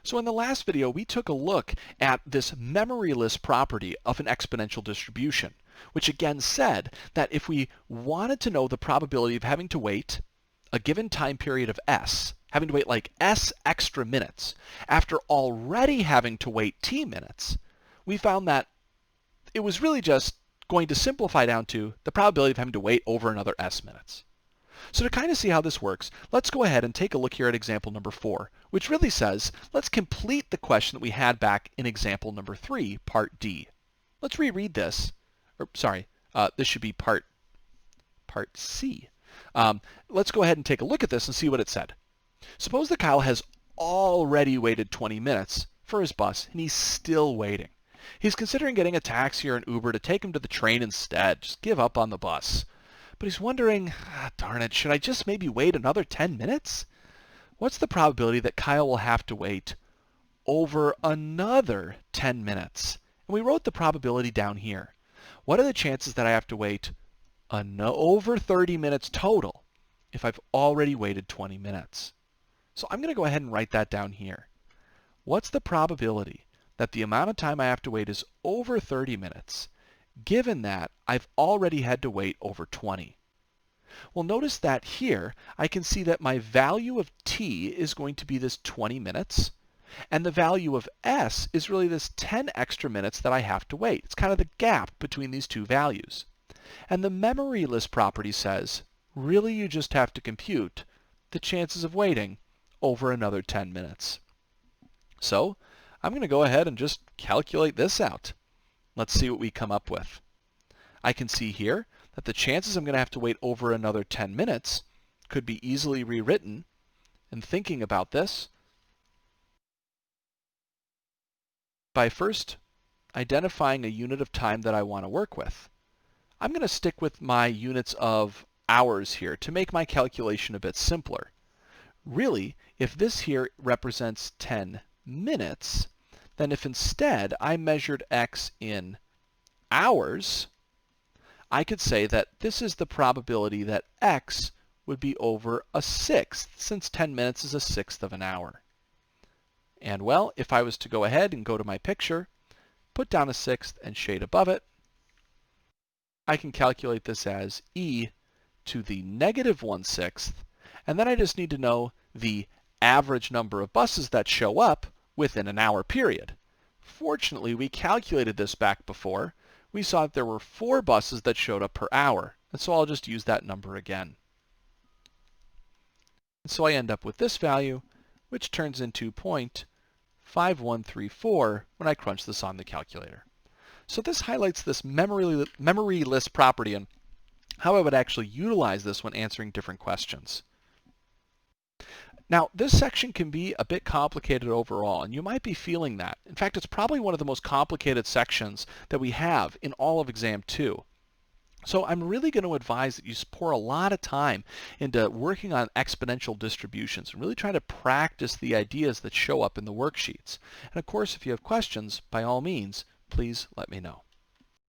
So in the last video, we took a look at this memoryless property of an exponential distribution, which again said that if we wanted to know the probability of having to wait a given time period of s, having to wait like s extra minutes, after already having to wait t minutes, we found that it was really just going to simplify down to the probability of having to wait over another s minutes. So to kind of see how this works, let's go ahead and take a look here at example number 4, which really says, let's complete the question that we had back in example number 3, part D. Let's reread this. This should be part C. Let's go ahead and take a look at this and see what it said. Suppose that Kyle has already waited 20 minutes for his bus, and he's still waiting. He's considering getting a taxi or an Uber to take him to the train instead. Just give up on the bus. But he's wondering, darn it, should I just maybe wait another 10 minutes? What's the probability that Kyle will have to wait over another 10 minutes? And we wrote the probability down here. What are the chances that I have to wait over 30 minutes total if I've already waited 20 minutes? So I'm going to go ahead and write that down here. What's the probability that the amount of time I have to wait is over 30 minutes, given that I've already had to wait over 20? Well, notice that here I can see that my value of t is going to be this 20 minutes, and the value of s is really this 10 extra minutes that I have to wait. It's kind of the gap between these two values. And the memoryless property says, really you just have to compute the chances of waiting over another 10 minutes. So I'm going to go ahead and just calculate this out. Let's see what we come up with. I can see here that the chances I'm going to have to wait over another 10 minutes could be easily rewritten. And thinking about this, by first identifying a unit of time that I want to work with. I'm going to stick with my units of hours here to make my calculation a bit simpler. Really, if this here represents 10 minutes, then if instead I measured x in hours, I could say that this is the probability that x would be over a sixth, since 10 minutes is a sixth of an hour. And well, if I was to go ahead and go to my picture, put down a sixth and shade above it, I can calculate this as e to the negative 1/6, and then I just need to know the average number of buses that show up within an hour period. Fortunately, we calculated this back before. We saw that there were 4 buses that showed up per hour, and so I'll just use that number again. And so I end up with this value, which turns into 0.5134 when I crunch this on the calculator. So this highlights this memoryless property and how I would actually utilize this when answering different questions. Now, this section can be a bit complicated overall, and you might be feeling that. In fact, it's probably one of the most complicated sections that we have in all of Exam 2. So I'm really going to advise that you pour a lot of time into working on exponential distributions and really try to practice the ideas that show up in the worksheets. And of course, if you have questions, by all means, please let me know.